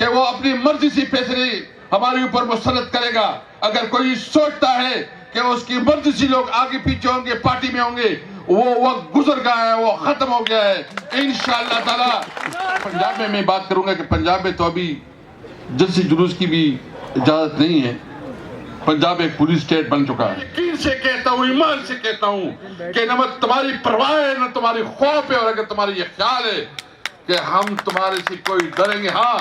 کہ وہ اپنی مرضی سے فیصلے ہمارے اوپر مسلط کرے گا. اگر کوئی سوچتا ہے کہ اس کی مرضی سے لوگ آگے پیچھے ہوں گے، پارٹی میں ہوں گے، وہ وقت گزر گیا ہے، وہ ختم ہو گیا ہے. انشاءاللہ تعالی پنجاب میں میں بات کروں گا کہ پنجاب میں تو ابھی جلسے جلوس کی بھی اجازت نہیں ہے. پنجاب ایک پولیس اسٹیٹ بن چکا ہے. یقین سے کہتا ہوں، ایمان سے کہتا ہوں کہ نہ تمہاری پرواہ ہے نہ تمہاری خوف ہے، اور اگر تمہاری یہ خیال ہے کہ ہم تمہارے سے کوئی ڈریں گے، ہاں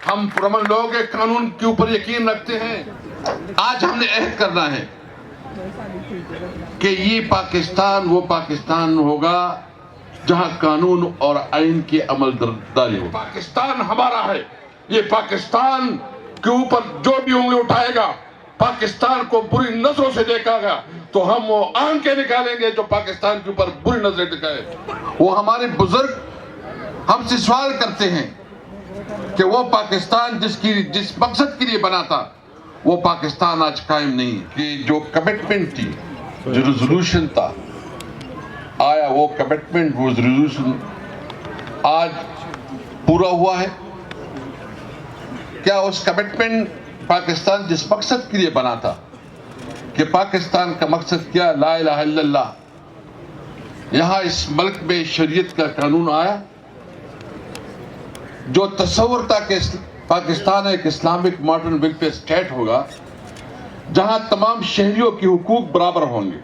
ہم پرامن لوگ ہیں، قانون کے اوپر یقین رکھتے ہیں. آج ہم نے عہد کرنا ہے کہ یہ پاکستان وہ پاکستان ہوگا جہاں قانون اور آئین کی عمل داری ہو. پاکستان ہمارا ہے. یہ پاکستان کے اوپر جو بھی انگلی اٹھائے گا، پاکستان کو بری نظروں سے دیکھا گا، تو ہم وہ آنکھیں نکالیں گے جو پاکستان کے اوپر بری نظریں دکھائے. وہ ہمارے بزرگ ہم سے سوال کرتے ہیں کہ وہ پاکستان جس مقصد کے لیے بنا تھا، وہ پاکستان آج قائم نہیں ہے. کہ جو کمٹمنٹ تھی، جو ریزولوشن تھا، آیا وہ کمٹمنٹ، وہ ریزولوشن آج پورا ہوا ہے؟ کیا اس کمٹمنٹ پاکستان جس مقصد کے لیے بنا تھا، کہ پاکستان کا مقصد کیا؟ لا الہ الا اللہ. یہاں اس ملک میں شریعت کا قانون آیا. جو تصور تھا کہ پاکستان ایک اسلامک ماڈرن ویلفیئر اسٹیٹ ہوگا جہاں تمام شہریوں کے حقوق برابر ہوں گے،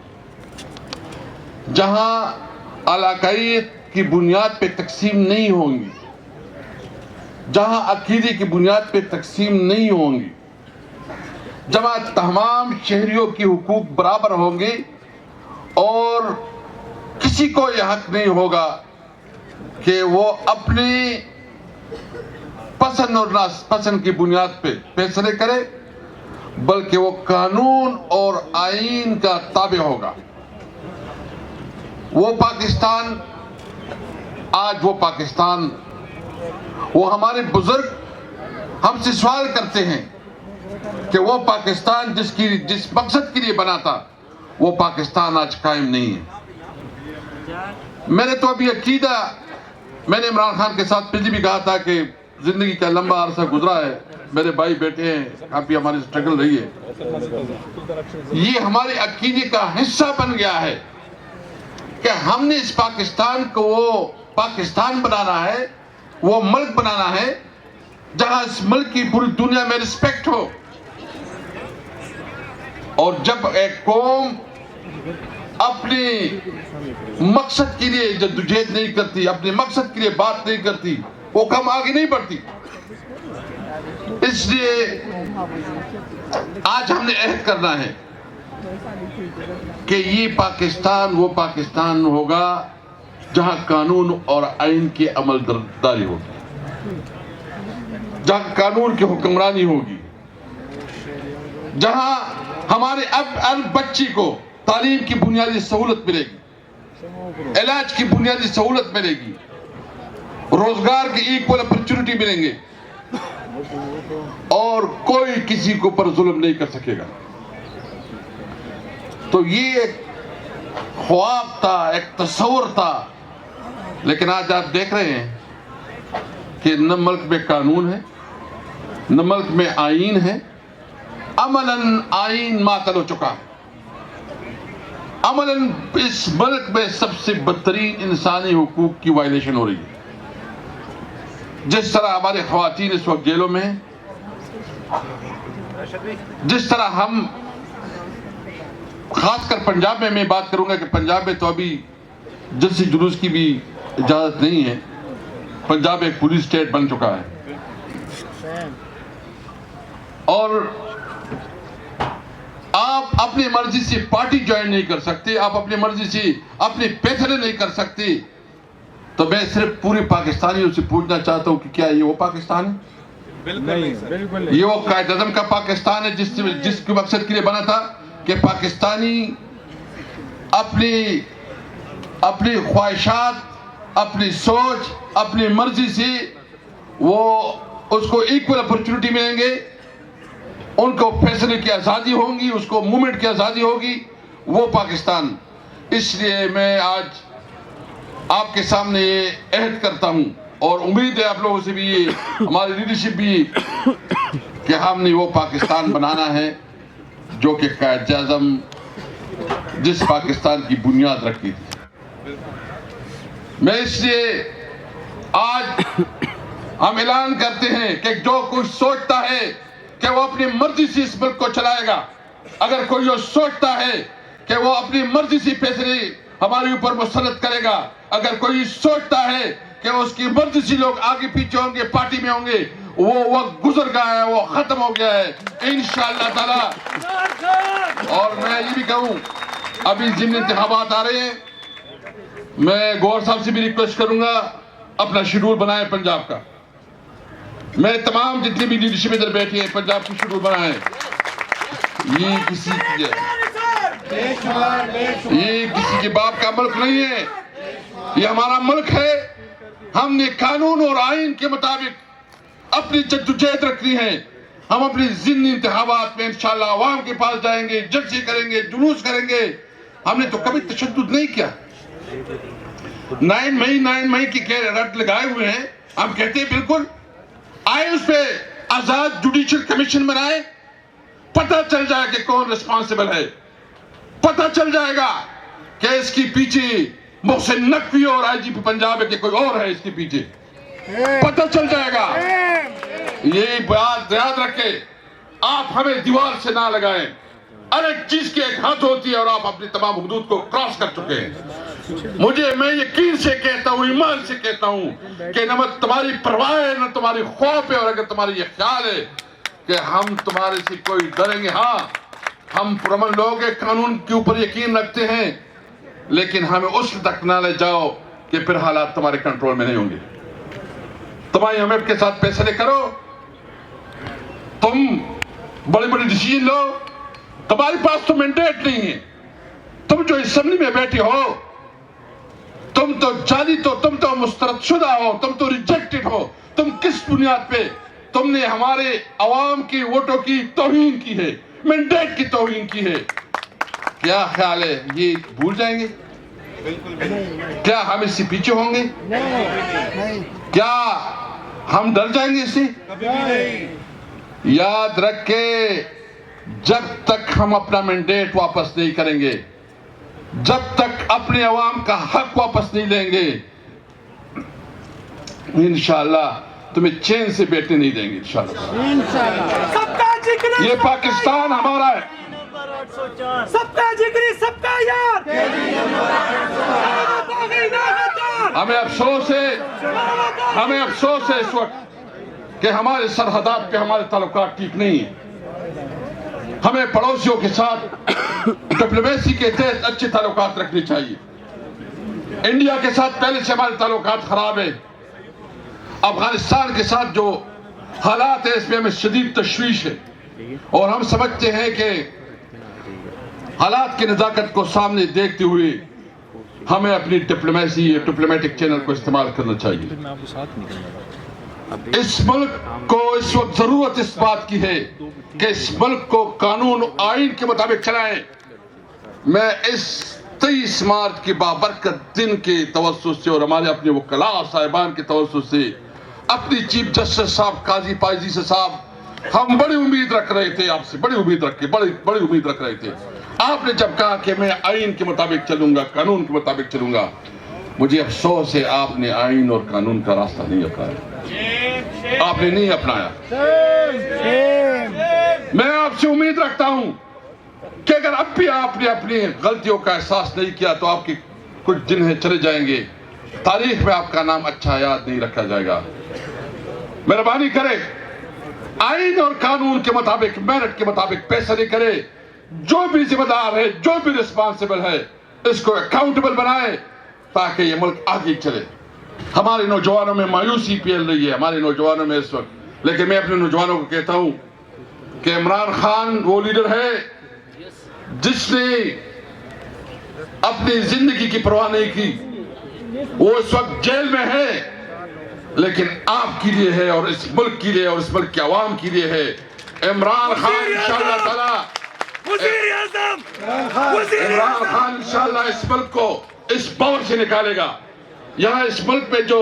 جہاں علاقائیت کی بنیاد پہ تقسیم نہیں ہوں گی، جہاں عقیدے کی بنیاد پہ تقسیم نہیں ہوں گی، جہاں تمام شہریوں کے حقوق برابر ہوں گے، اور کسی کو یہ حق نہیں ہوگا کہ وہ اپنی پسند اور ناپسند کی بنیاد پہ فیصلے کرے، بلکہ وہ قانون اور آئین کا تابع ہوگا. وہ پاکستان آج وہ پاکستان، وہ ہمارے بزرگ ہم سے سوال کرتے ہیں کہ وہ پاکستان جس مقصد کے لیے بنا تھا، وہ پاکستان آج قائم نہیں ہے. میں نے تو ابھی عقیدہ، میں نے عمران خان کے ساتھ پہلے بھی کہا تھا کہ زندگی کا لمبا عرصہ گزرا ہے، میرے بھائی بیٹے ہیں، کافی ہماری سٹرگل رہی ہے. یہ ہمارے عقیدے کا حصہ بن گیا ہے کہ ہم نے اس پاکستان کو وہ پاکستان بنانا ہے، وہ ملک بنانا ہے جہاں اس ملک کی پوری دنیا میں رسپیکٹ ہو. اور جب ایک قوم اپنے مقصد کے لیے جدوجہد نہیں کرتی، اپنے مقصد کے لیے بات نہیں کرتی، وہ کم آگے نہیں بڑھتی. اس لیے آج ہم نے عہد کرنا ہے کہ یہ پاکستان وہ پاکستان ہوگا جہاں قانون اور آئین کی عمل داری ہوگی، جہاں قانون کی حکمرانی ہوگی، جہاں ہمارے اب بچی کو تعلیم کی بنیادی سہولت ملے گی، علاج کی بنیادی سہولت ملے گی، روزگار کی ایکول اپرچونٹی ملیں گے، اور کوئی کسی کے اوپر ظلم نہیں کر سکے گا. تو یہ ایک خواب تھا، ایک تصور تھا، لیکن آج آپ دیکھ رہے ہیں کہ نہ ملک میں قانون ہے، نہ ملک میں آئین ہے. عملاً آئین معطل ہو چکا ہے. عملاً اس ملک میں سب سے بدترین انسانی حقوق کی وائلیشن ہو رہی ہے. جس طرح ہمارے خواتین اس وقت جیلوں میں ہیں، جس طرح ہم خاص کر پنجاب میں بات کروں گا کہ پنجاب میں تو ابھی جلسے جلوس کی بھی اجازت نہیں ہے. پنجاب ایک پولیس اسٹیٹ بن چکا ہے، اور آپ اپنی مرضی سے پارٹی جوائن نہیں کر سکتے، آپ اپنی مرضی سے اپنے فیصلے نہیں کر سکتے. تو میں صرف پورے پاکستانیوں سے پوچھنا چاہتا ہوں کہ کیا یہ وہ پاکستان ہے؟ بالکل یہ وہ قائد اعظم کا پاکستان ہے جس کے مقصد کے لیے بنا تھا کہ پاکستانی اپنی خواہشات، اپنی سوچ، اپنی مرضی سے وہ اس کو ایکول اپرچونٹی ملیں گے، ان کو فیصلے کی آزادی ہوگی، اس کو موومنٹ کی آزادی ہوگی، وہ پاکستان. اس لیے میں آج آپ کے سامنے یہ عہد کرتا ہوں اور امید ہے آپ لوگوں سے بھی یہ ہماری لیڈرشپ بھی کہ ہم نے وہ پاکستان بنانا ہے جو کہ قائد اعظم جس پاکستان کی بنیاد رکھی تھی. میں اس لیے آج ہم اعلان کرتے ہیں کہ جو کوئی سوچتا ہے کہ وہ اپنی مرضی سے اس ملک کو چلائے گا, اگر کوئی یہ سوچتا ہے کہ وہ اپنی مرضی سے فیصلے ہمارے اوپر مسلط کرے گا, اگر کوئی سوچتا ہے کہ اس کی مرضی سے لوگ آگے پیچھے ہوں گے, پارٹی میں ہوں گے, وہ وقت گزر گیا ہے, وہ ختم ہو گیا ہے انشاءاللہ تعالی. اور میں یہ بھی کہوں, ابھی ضمنی انتخابات آ رہے ہیں, میں گورنر صاحب سے بھی ریکویسٹ کروں گا اپنا شیڈول بنائیں پنجاب کا. میں تمام جتنی بھی لیڈرشپ ادھر بیٹھی ہے پنجاب کی شیڈول بنائیں. یہ کسی کے باپ کا ملک نہیں ہے, یہ ہمارا ملک ہے. ہم نے قانون اور آئین کے مطابق اپنی جدوجہد رکھنی ہے. ہم اپنی ضمنی انتخابات میں انشاءاللہ عوام کے پاس جائیں گے, جلسے کریں گے, جلوس کریں گے. ہم نے تو کبھی تشدد نہیں کیا. 9 مئی کی رٹ لگائے ہوئے ہیں, ہم کہتے ہیں بالکل آئے اس پہ آزاد جوڈیشل کمیشن بنائے, پتہ چل جائے کہ کون ریسپانسبل ہے, پتہ چل جائے گا کہ اس کی پیچھے محسن نقوی اور آئی جی پی پنجاب ہے کہ کوئی اور ہے اس کے پیچھے, پتہ چل جائے گا. یہ بات یاد رکھے, آپ ہمیں دیوار سے نہ لگائیں. ہر ایک چیز کی ایک حد ہوتی ہے اور آپ اپنی تمام حدود کو کراس کر چکے ہیں. میں یقین سے کہتا ہوں, ایمان سے کہتا ہوں کہ نہ تمہاری پرواہ ہے نہ تمہاری خوف ہے, اور اگر تمہاری یہ خیال ہے کہ ہم تمہارے سے کوئی ڈریں گے, ہاں ہم پرامن لوگ ہیں, قانون کے اوپر یقین رکھتے ہیں, لیکن ہمیں اس تک نہ لے جاؤ کہ پھر حالات تمہارے کنٹرول میں نہیں ہوں گے. تمہاری ہمیں کے ساتھ فیصلے کرو, تم بڑی بڑی ڈیسیژن لو. تمہارے پاس تو مینڈیٹ نہیں ہے. تم جو اسمبلی میں بیٹھے ہو, تم تو جعلی, تم تو مسترد شدہ ہو, تم تو ریجیکٹڈ ہو. تم کس بنیاد پہ تم نے ہمارے عوام کی ووٹوں کی توہین کی ہے, مینڈیٹ کی توہین کی ہے؟ کیا خیال ہے یہ بھول جائیں گے؟ کیا ہم اس سے پیچھے ہوں گے؟ کیا ہم ڈر جائیں گے اس سے؟ یاد رکھے, جب تک ہم اپنا مینڈیٹ واپس نہیں کریں گے, جب تک اپنے عوام کا حق واپس نہیں لیں گے, انشاءاللہ تمہیں چین سے بیٹھنے نہیں دیں گے انشاءاللہ. یہ پاکستان ہمارا ہے, سب کا جگری, سب کا یار. ہمیں افسوس ہے اس وقت کہ ہمارے سرحدات پہ ہمارے تعلقات ٹھیک نہیں ہیں. ہمیں پڑوسیوں کے ساتھ ڈپلومیسی کے تحت اچھے تعلقات رکھنے چاہیے. انڈیا کے ساتھ پہلے سے ہمارے تعلقات خراب ہیں. افغانستان کے ساتھ جو حالات ہیں اس میں ہمیں شدید تشویش ہے, اور ہم سمجھتے ہیں کہ حالات کی نزاکت کو سامنے دیکھتے ہوئے ہمیں اپنی ڈپلومیٹک چینل کو استعمال کرنا چاہیے. اس ملک کو اس وقت ضرورت اس بات کی ہے کہ اس ملک کو قانون آئین کے مطابق چلائیں. میں اس 23 مارچ کے بابرکت دن کے توسط سے اور ہمارے اپنے وکلاء صاحبان کے توسط سے اپنی چیف جسٹس صاحب قاضی پائزی صاحب, ہم بڑی امید رکھ رہے تھے آپ سے, بڑی امید رکھ رہے تھے. آپ نے جب کہا کہ میں آئین کے مطابق چلوں گا, قانون کے مطابق چلوں گا, مجھے افسوس ہے آپ نے آئین اور قانون کا راستہ نہیں اپنایا. آپ نے نہیں اپنایا. میں آپ سے امید رکھتا ہوں کہ اگر اب بھی آپ نے اپنی غلطیوں کا احساس نہیں کیا تو آپ کی کچھ دن چلے جائیں گے, تاریخ میں آپ کا نام اچھا یاد نہیں رکھا جائے گا. مہربانی کرے, آئین اور قانون کے مطابق, میرٹ کے مطابق فیصلے کرے. جو بھی ذمہ دار ہے, جو بھی ریسپانسبل ہے, اس کو اکاؤنٹیبل بنائے تاکہ یہ ملک آگے چلے. ہمارے نوجوانوں میں مایوسی پھیل رہی ہے, ہمارے نوجوانوں میں اس وقت, لیکن میں اپنے نوجوانوں کو کہتا ہوں کہ عمران خان وہ لیڈر ہے جس نے اپنی زندگی کی پرواہ نہیں کی. وہ اس وقت جیل میں ہے, لیکن آپ کے لیے ہے اور اس ملک کے لیے اور اس ملک کے عوام کے لیے ہے. عمران خان انشاءاللہ تعالی, عمران خان انشاءاللہ اس ملک کو اس باور سے نکالے گا. یہاں اس ملک میں جو